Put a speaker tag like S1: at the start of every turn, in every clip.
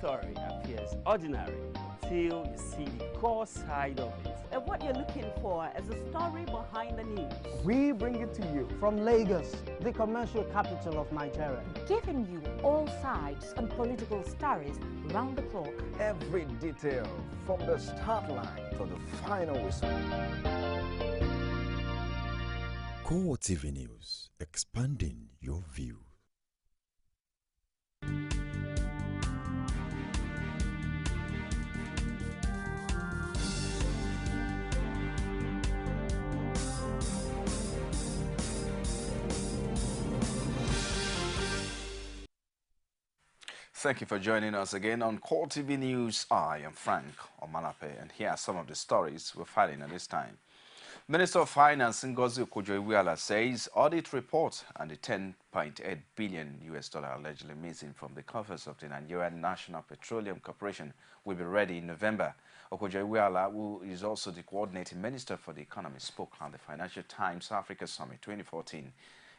S1: story appears ordinary till you see the core side of it.
S2: And what you're looking for is a story behind the news.
S3: We bring it to you from Lagos, the commercial capital of Nigeria.
S4: Giving you all sides and political stories round the clock.
S5: Every detail from the start line to the final whistle.
S6: CoreTV News, expanding your view.
S7: Thank you for joining us again on CoreTV News. I am Frank Omalape, and here are some of the stories we're filing at this time. Minister of Finance Ngozi Okonjo-Iweala says audit report and the $10.8 billion allegedly missing from the coffers of the Nigerian National Petroleum Corporation will be ready in November. Okonjo-Iweala, who is also the coordinating minister for the economy, spoke on the Financial Times Africa Summit 2014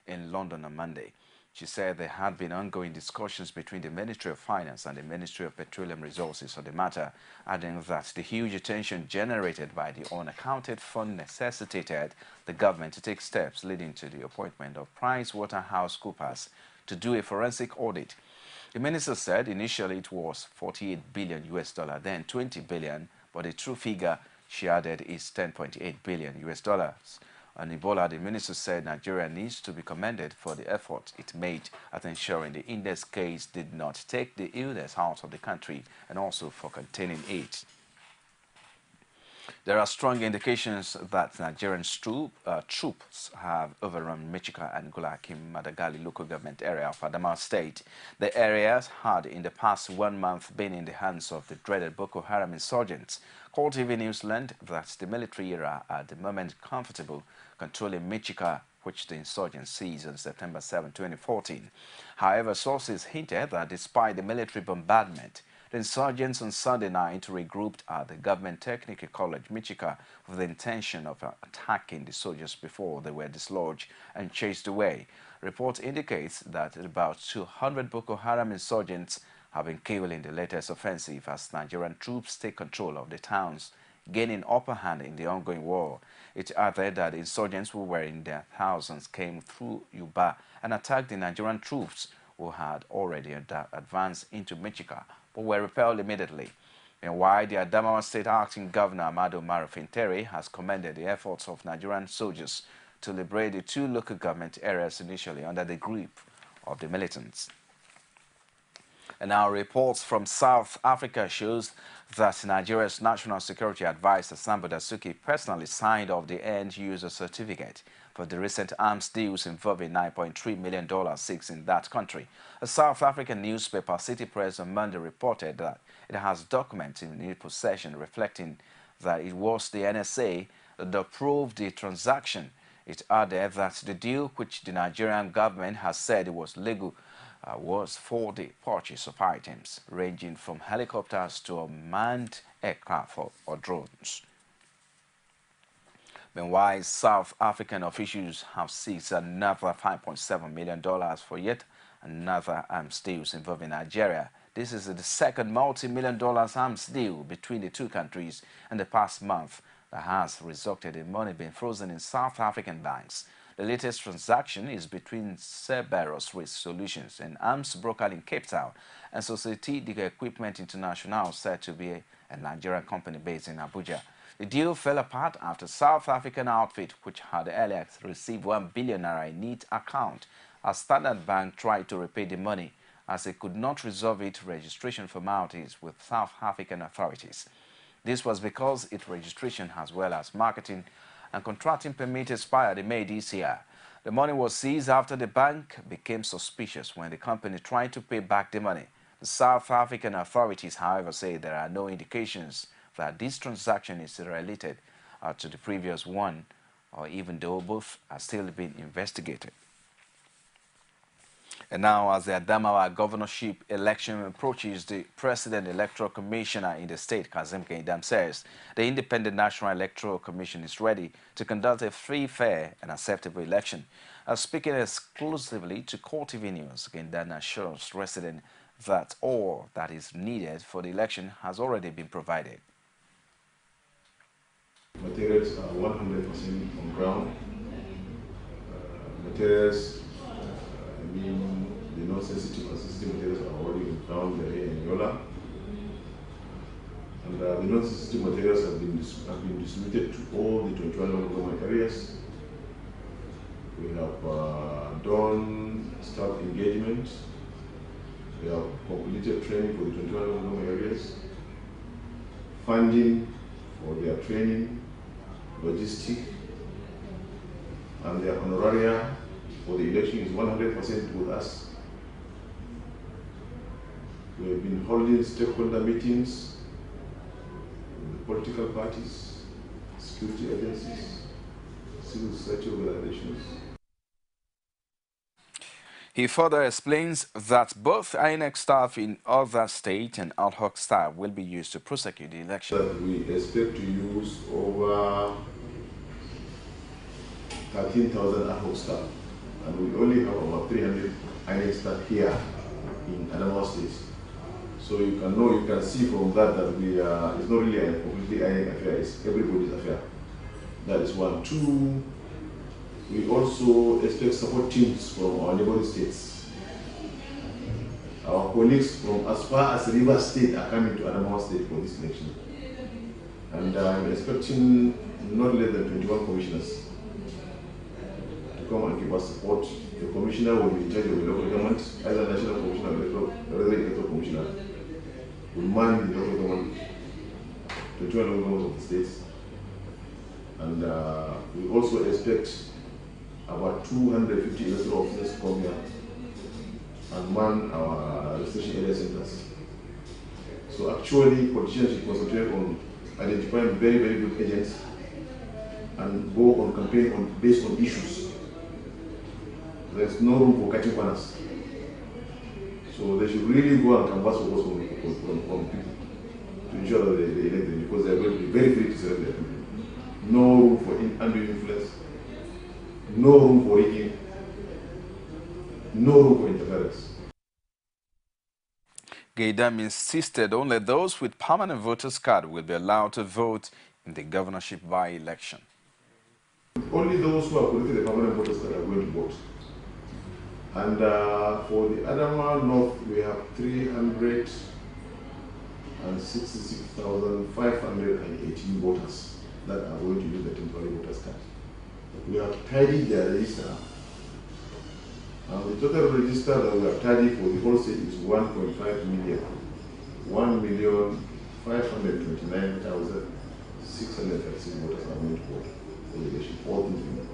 S7: in London on Monday. She said there had been ongoing discussions between the Ministry of Finance and the Ministry of Petroleum Resources on the matter, adding that the huge attention generated by the unaccounted fund necessitated the government to take steps leading to the appointment of PricewaterhouseCoopers to do a forensic audit. The minister said initially it was $48 billion, then $20 billion, but the true figure, she added, is $10.8 billion. On Ebola, the minister said Nigeria needs to be commended for the effort it made at ensuring the index case did not take the illness out of the country and also for containing it. There are strong indications that Nigerian troops have overrun Michika and Gulakim Madagali local government area of Adamawa State. The areas had in the past 1 month been in the hands of the dreaded Boko Haram insurgents. CoreTV News learned that the military are at the moment comfortable controlling Michika, which the insurgents seized on September 7, 2014. However, sources hinted that despite the military bombardment, the insurgents on Sunday night regrouped at the Government Technical College, Michika, with the intention of attacking the soldiers before they were dislodged and chased away. Report indicates that about 200 Boko Haram insurgents have been killed in the latest offensive as Nigerian troops take control of the towns, gaining upper hand in the ongoing war. It added that insurgents who were in their thousands came through Yuba and attacked the Nigerian troops who had already advanced into Michika, but were repelled immediately. Meanwhile, the Adamawa State Acting Governor Amadu Marufintere has commended the efforts of Nigerian soldiers to liberate the 2 local government areas initially under the grip of the militants. And now reports from South Africa shows that Nigeria's National Security Advisor Sambo Dasuki personally signed off the end-user certificate for the recent arms deals involving $9.3 million seized in that country. A South African newspaper, City Press, on Monday reported that it has documents in its possession reflecting that it was the NSA that approved the transaction. It added that the deal, which the Nigerian government has said it was legal, was for the purchase of items ranging from helicopters to unmanned aircraft or drones. Meanwhile, South African officials have seized another $5.7 million for yet another arms deals involving Nigeria. This is the second multi-million-dollar arms deal between the two countries in the past month that has resulted in money being frozen in South African banks. The latest transaction is between Cerberus Risk Solutions, an arms broker in Cape Town, and Société d'Equipement International, said to be a Nigerian company based in Abuja. The deal fell apart after South African outfit, which had earlier received $1 billion in neat account, as Standard Bank tried to repay the money as it could not resolve its registration formalities with South African authorities. This was because its registration as well as marketing and contracting permit expired in May this year. The money was seized after the bank became suspicious when the company tried to pay back the money. The South African authorities, however, say there are no indications that this transaction is related to the previous one, or even though both are still being investigated. And now, as the Adamawa governorship election approaches, the President Electoral Commissioner in the state, Kazim Keindam, says the Independent National Electoral Commission is ready to conduct a free, fair and acceptable election. Speaking exclusively to CoreTV News, Keindam assures residents that all that is needed for the election has already been provided.
S8: Materials are 100% on ground. Materials, I mean, the non-sensitive and sensitive materials are already on ground here in Yola. And the non-sensitive materials have been distributed to all the 21 local government areas. We have done staff engagement. We have completed training for the 21 local government areas. Funding for their training, logistics, and their honoraria for the election is 100% with us. We have been holding stakeholder meetings with the political parties, security agencies, civil society organizations.
S7: He further explains that both INEC staff in other state and ad hoc staff will be used to prosecute the election.
S8: That we expect to use over 13,000 ad hoc staff, and we only have about 300 INEC staff here in Adamawa State. So you can see from that we are, it's not really a completely INEC affair, it's everybody's affair. That is one. Two, we also expect support teams from our neighboring states. Our colleagues from as far as River State are coming to Adamawa State for this election. And I'm expecting not less than 21 commissioners to come and give us support. The commissioner will be in charge of the local government, either national commissioner or electoral commissioner, will man the local government, 21 local governments of the states. And we also expect about 250 electoral officers to come here and man our registration area centers. So actually, politicians should concentrate on identifying very, very good agents and go on campaign based on issues. There's no room for catching corners. So they should really go and canvass for votes from people to ensure that they elect them, because they are going to be very free to select their people. No room for undue influence, no room for rigging, no room for interference.
S7: Gaidam insisted only those with permanent voters card will be allowed to vote in the governorship by-election.
S8: Only those who have collected the permanent voters card are going to vote. And for the Adamawa North, we have 366,518 voters that are going to use the temporary voters card. We have tidied their register. And the total register that we have tidied for the whole state is 1.5 million. 1,529,636 voters are going to vote for the election. All things being equal.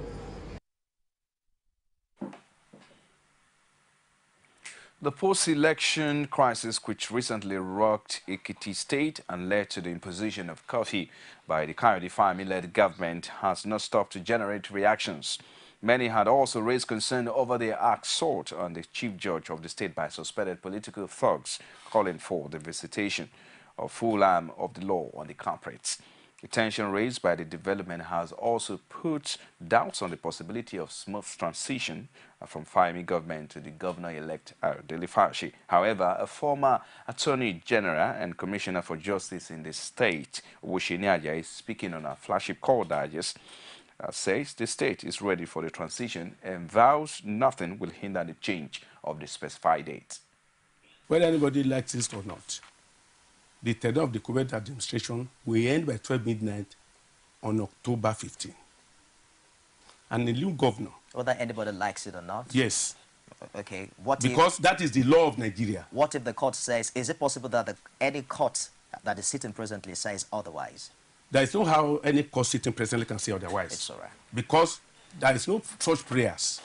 S7: The post-election crisis which recently rocked Ekiti State and led to the imposition of curfew by the Coyote family-led government has not stopped to generate reactions. Many had also raised concern over the act sought on the chief judge of the state by suspected political thugs, calling for the visitation of full arm of the law on the culprits. The tension raised by the development has also put doubts on the possibility of smooth transition from Fahimi government to the governor-elect Delifashi. However, a former Attorney General and Commissioner for Justice in the state, Wushiniaja, is speaking on a flagship call digest, says the state is ready for the transition and vows nothing will hinder the change of the specified date.
S9: Whether anybody likes it or not, the tenure of the current administration will end by 12 midnight on October 15. And the new governor...
S10: Whether anybody likes it or not?
S9: Yes.
S10: Okay. What
S9: because that is the law of Nigeria.
S10: What if the court says, is it possible that any court that is sitting presently says otherwise?
S9: There is no how any court sitting presently can say otherwise.
S10: It's all right.
S9: Because there is no such prayers.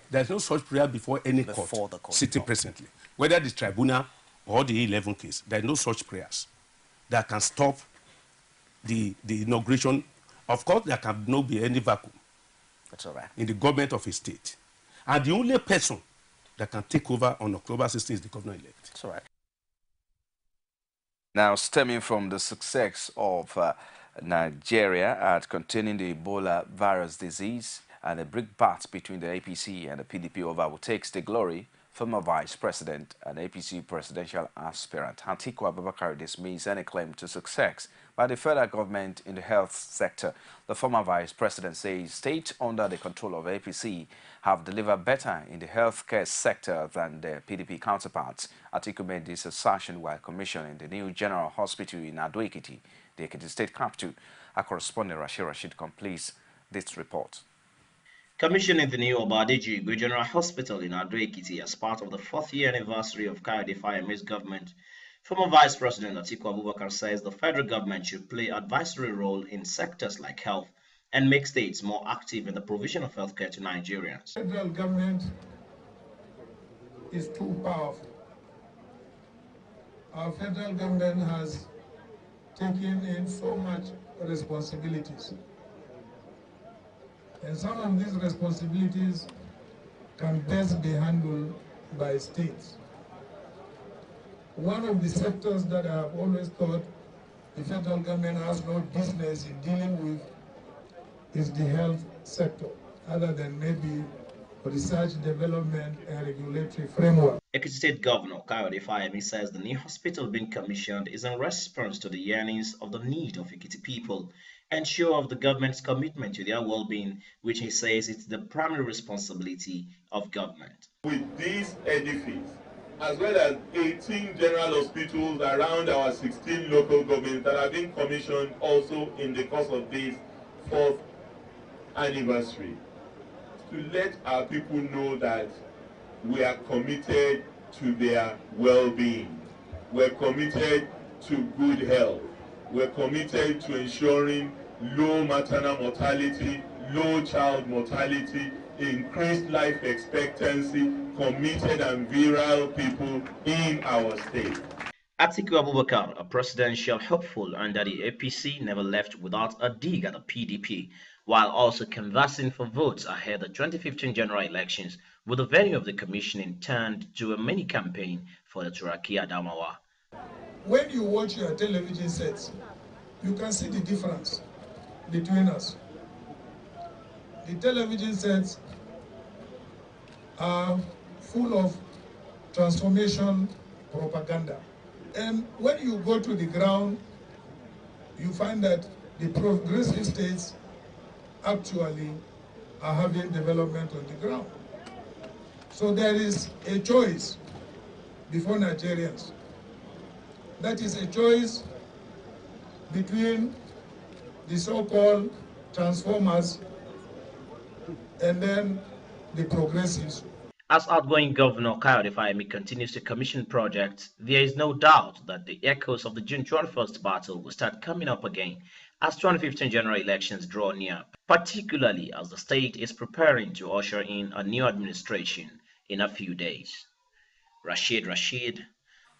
S9: There is no such prayer before any court sitting presently. Whether the tribunal or the 11 case, there are no such prayers that can stop the inauguration. Of course, there can not be any vacuum.
S10: That's all right.
S9: In the government of a state. And the only person that can take over on October 16 is the governor-elect.
S10: That's all right.
S7: Now, stemming from the success of Nigeria at containing the Ebola virus disease and the brickbat between the APC and the PDP over who takes the glory, Former Vice President and APC presidential aspirant Atiku Abubakar dismissed any claim to success by the federal government in the health sector. The former Vice President says states under the control of APC have delivered better in the healthcare sector than their PDP counterparts. Atiku made this assertion while commissioning the new General Hospital in Ado-Ekiti, the Ekiti State capital. Our correspondent Rashid completes this report.
S11: Commissioning the new Obadeji General Hospital in Ado-Ekiti as part of the 4th year anniversary of Kayode Fayeme's government, former Vice President Atiku Abubakar says the federal government should play an advisory role in sectors like health and make states more active in the provision of healthcare to Nigerians.
S12: The federal government is too powerful. Our federal government has taken in so much responsibilities. And some of these responsibilities can best be handled by states. One of the sectors that I have always thought the federal government has no business in dealing with is the health sector, other than maybe research, development, and regulatory framework.
S11: Ekiti State Governor Kayode Fayeme says the new hospital being commissioned is in response to the yearnings of the need of Ekiti people and show of the government's commitment to their well-being, which he says is the primary responsibility of government.
S13: With this edifice, as well as 18 general hospitals around our 16 local governments that have been commissioned also in the course of this 4th anniversary, to let our people know that we are committed to their well-being. We're committed to good health. We're committed to ensuring low maternal mortality, low child mortality, increased life expectancy, committed and virile people in our state.
S11: Atiku Abubakar, a presidential hopeful under the APC, never left without a dig at the PDP, while also canvassing for votes ahead of the 2015 general elections, with the venue of the commissioning turned to a mini campaign for the Turaki Adamawa.
S12: When you watch your television sets, you can see the difference between us. The television sets are full of transformation propaganda. And when you go to the ground, you find that the progressive states actually are having development on the ground. So there is a choice before Nigerians. That is a choice between the so-called transformers and then the progressives.
S11: As outgoing Governor Kayode Fayeme continues to commission projects, there is no doubt that the echoes of the June 21st battle will start coming up again as 2015 general elections draw near, particularly as the state is preparing to usher in a new administration in a few days. Rashid,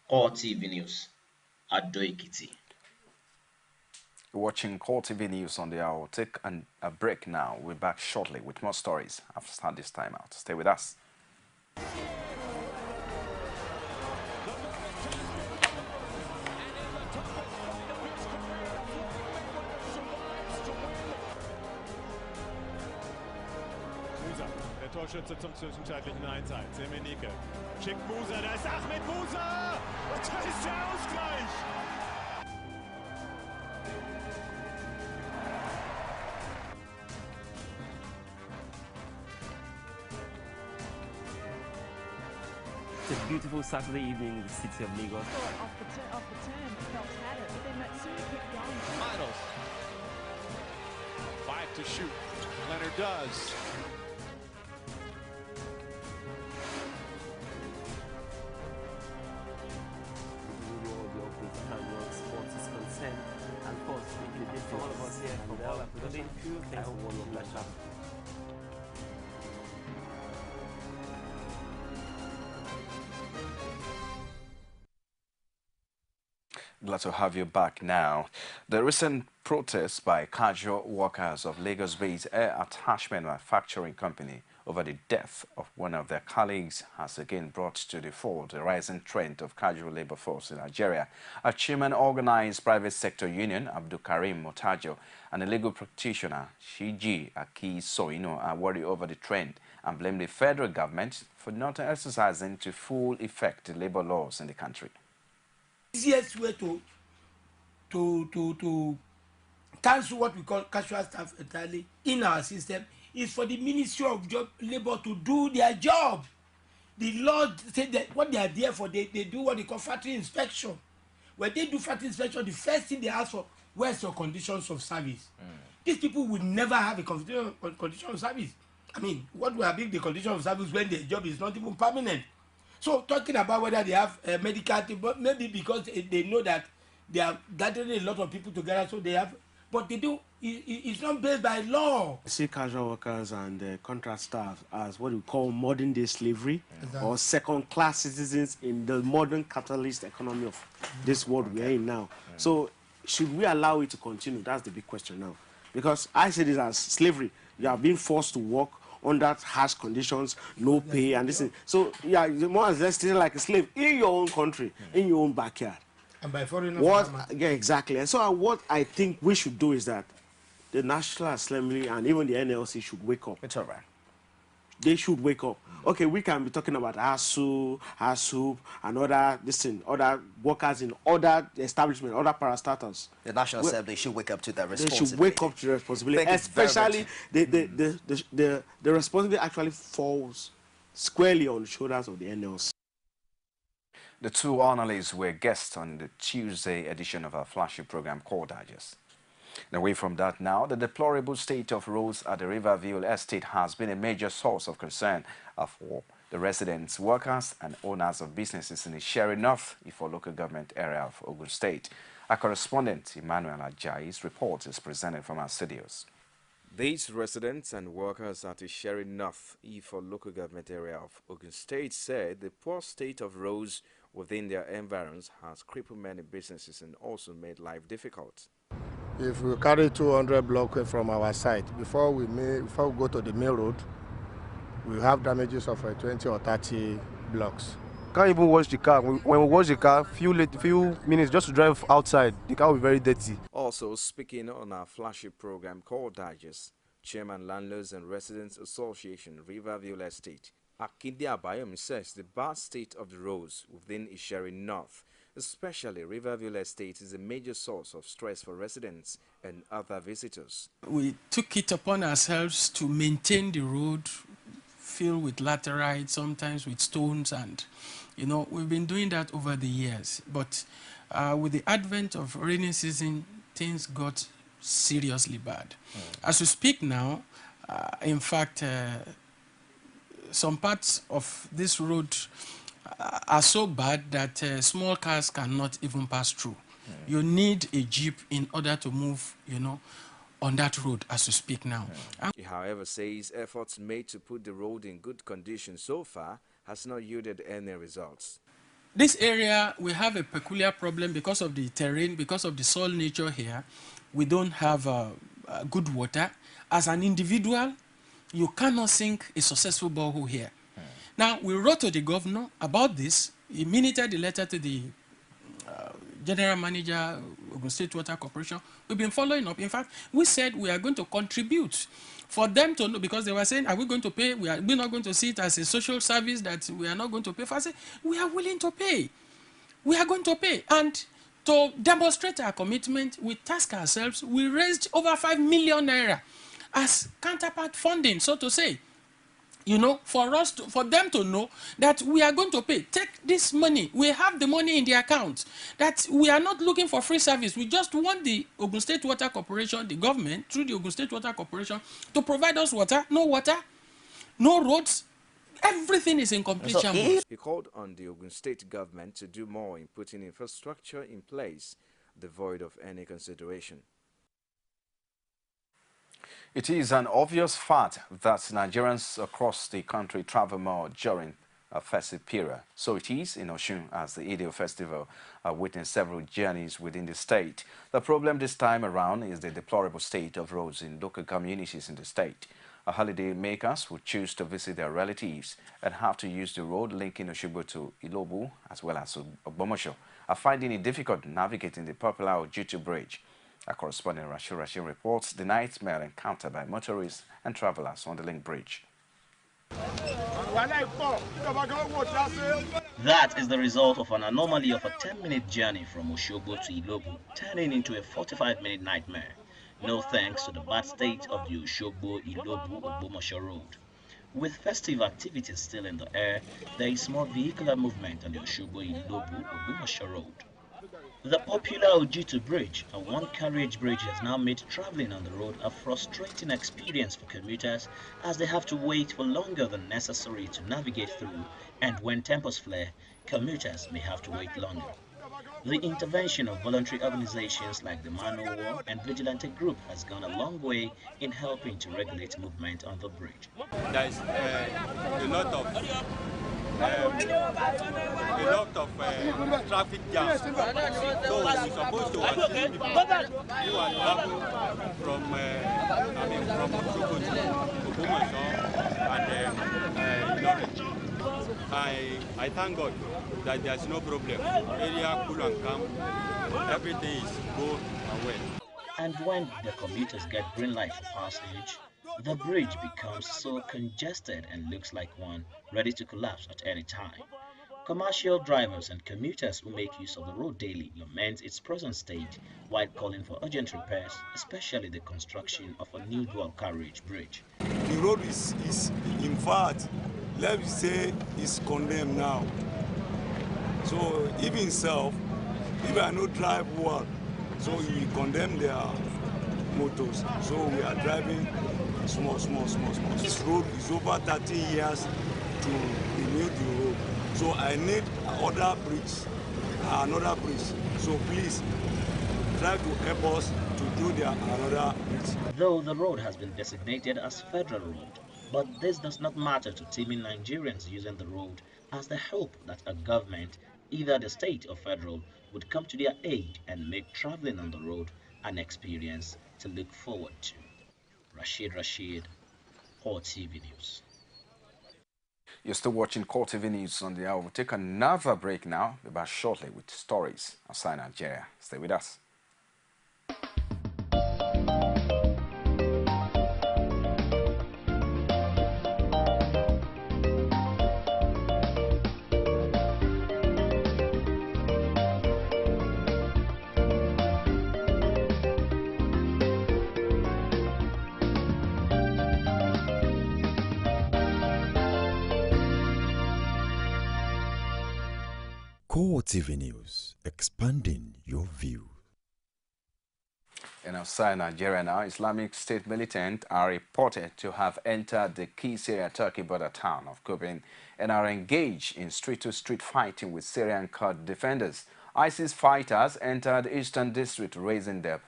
S11: CoreTV News, Ado-Ekiti.
S7: Watching CoreTV News on the hour. We'll take a break now. We're back shortly with more stories after this time out. Stay with us.
S14: Der Torschütze zum zwischenzeitlichen 1:1. Semenike schickt Musa, da ist Ahmed Musa und da ist der Ausgleich.
S1: It's a beautiful Saturday evening in the city of Lagos.
S2: Off the turn, Phelps had it, but then Matsui kept going.
S14: Finals. 5 to shoot. Leonard does.
S1: And of course, making a difference for all of us here from all our production crew. Thanks for all your pleasure.
S7: Glad to have you back now. The recent protests by casual workers of Lagos-based air attachment manufacturing company over the death of one of their colleagues has again brought to the fore the rising trend of casual labor force in Nigeria. A chairman organized private sector union, Abdul Karim Motajo, and a legal practitioner, Shiji Aki Soino, are worried over the trend and blame the federal government for not exercising to full effect the labor laws in the country.
S15: The easiest way to cancel what we call casual staff entirely in our system is for the Ministry of Labor to do their job. The law said that what they are there for, they do what they call factory inspection. When they do factory inspection, the first thing they ask for, where's your conditions of service? These people will never have a condition of service. I mean, what will be the condition of service when their job is not even permanent? So talking about whether they have medical, but maybe because they know that they are gathering a lot of people together, so they have, but they do, it's not based by law.
S16: I see casual workers and contract staff as what we call modern day slavery, or second class citizens in the modern capitalist economy of this world we are in now. So should we allow it to continue? That's the big question now. Because I see this as slavery. You are being forced to work under harsh conditions, no pay, and this. So yeah, you're more or less still like a slave in your own country, in your own backyard.
S15: And by foreigners.
S16: Yeah, exactly. And so what I think we should do is that the National Assembly and even the NLC should wake up.
S10: It's all right.
S16: They should wake up. Okay, we can be talking about ASU, ASUP, and other workers in other establishments, other parastatals.
S10: The National Assembly should wake up to their responsibility.
S16: They should wake up to the responsibility, especially the responsibility actually falls squarely on the shoulders of the NLC.
S7: The two analysts were guests on the Tuesday edition of our flagship program called Digest. Away from that now, the deplorable state of roads at the Riverview estate has been a major source of concern for the residents, workers and owners of businesses in the Sherry North Ifo local government area of Ogun State. Our correspondent Emmanuel Ajayi's report is presented from our studios. These residents and workers at the Sherry North Ifo local government area of Ogun State said the poor state of roads within their environs has crippled many businesses and also made life difficult.
S17: If we carry 200 blocks from our site, before we go to the main road, we have damages of 20 or 30 blocks.
S18: Can't even wash the car. When we wash the car, few minutes just to drive outside, the car will be very dirty.
S7: Also speaking on our flagship program called Digest, Chairman Landlords and Residents Association Riverview Estate, Akinde Abayomi says the bad state of the roads within Isheri North, especially Riverview Estate, is a major source of stress for residents and other visitors.
S19: We took it upon ourselves to maintain the road filled with laterite, sometimes with stones, and we've been doing that over the years. But with the advent of rainy season, things got seriously bad. As we speak now, in fact, some parts of this road are so bad that small cars cannot even pass through. You need a jeep in order to move, on that road as we speak now.
S7: He, however, says efforts made to put the road in good condition so far has not yielded any results.
S19: This area, we have a peculiar problem because of the terrain, because of the soil nature here. We don't have good water. As an individual, you cannot sink a successful borehole here. Now, we wrote to the governor about this. He minuted the letter to the general manager, Ogun State Water Corporation. We've been following up. In fact, we said we are going to contribute for them to know, because they were saying, are we going to pay? We're not going to see it as a social service that we are not going to pay for. I said, we are willing to pay. We are going to pay. And to demonstrate our commitment, we task ourselves, we raised over 5 million naira as counterpart funding, so to say. For them to know that we are going to pay. Take this money. We have the money in the account. That we are not looking for free service. We just want the Ogun State Water Corporation, the government, through the Ogun State Water Corporation, to provide us water, no roads. Everything is in complete shambles.
S7: He called on the Ogun State government to do more in putting infrastructure in place, devoid of any consideration. It is an obvious fact that Nigerians across the country travel more during a festive period. So it is in Osun, as the Idio Festival witnessed several journeys within the state. The problem this time around is the deplorable state of roads in local communities in the state. Holiday makers who choose to visit their relatives and have to use the road linking Oshogbo to Ilobu as well as Ogbomosho are finding it difficult navigating the popular Ojutu Bridge. Our correspondent Rashid reports the nightmare encounter by motorists and travelers on the link bridge.
S11: That is the result of an anomaly of a 10-minute journey from Oshogbo to Ilobu, turning into a 45-minute nightmare. No thanks to the bad state of the Oshogbo-Ilobu-Ogbomosho road. With festive activities still in the air, there is more vehicular movement on the Oshogbo-Ilobu-Ogbomosho road. The popular Ojutu Bridge, a one-carriage bridge, has now made traveling on the road a frustrating experience for commuters as they have to wait for longer than necessary to navigate through, and when tempers flare, commuters may have to wait longer. The intervention of voluntary organizations like the Man O' War and Vigilante Group has gone a long way in helping to regulate movement on the bridge.
S20: There is a lot of traffic jams. So we're supposed to assist people who are traveling from Oshogbo to Ogbomosho and Ilorin. I thank God that there's no problem. Area cool and calm. Everything is good and well.
S11: And when the commuters get green light for passage, the bridge becomes so congested and looks like one ready to collapse at any time. Commercial drivers and commuters who make use of the road daily lament its present state while calling for urgent repairs, especially the construction of a new dual carriage bridge.
S20: The road is in fact, let's say, is condemned now. So even self, if I no drive well, so we condemn their motors. So we are driving small. This road is over 30 years to renew the road. So I need another bridge. So please try to help us to do another bridge.
S11: Though the road has been designated as federal road, but this does not matter to teeming Nigerians using the road, as they hope that a government, either the state or federal, would come to their aid and make traveling on the road an experience to look forward to. Rashid, CoreTV News.
S7: You're still watching CoreTV News on the hour. We'll take another break now. We'll be back shortly with stories outside Nigeria. Stay with us.
S6: CoreTV News, expanding your view.
S7: And outside Nigeria now, Islamic State militants are reported to have entered the key Syria-Turkey border town of Kobane and are engaged in street-to-street fighting with Syrian Kurd defenders. ISIS fighters entered Eastern District raising their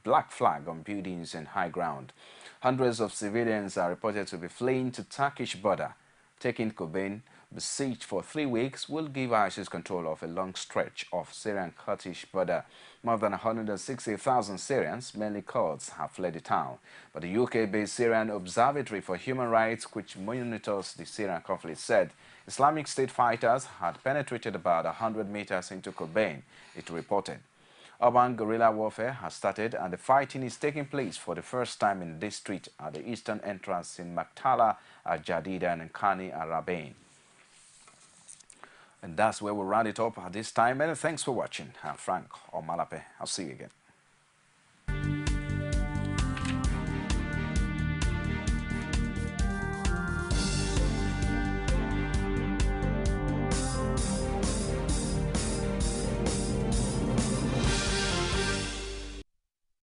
S7: black flag on buildings and high ground. Hundreds of civilians are reported to be fleeing to Turkish border. Taking Kobane, besieged for 3 weeks, will give ISIS control of a long stretch of Syrian-Kurdish border. More than 160,000 Syrians, mainly Kurds, have fled the town. But the UK-based Syrian Observatory for Human Rights, which monitors the Syrian conflict, said Islamic State fighters had penetrated about 100 meters into Kobane, it reported. Urban guerrilla warfare has started and the fighting is taking place for the first time in this street at the eastern entrance in Maktala, Al-Jadida and Kani Arabain. And that's where we'll round it up at this time. And thanks for watching. I'm Frank Omalape. I'll see you again.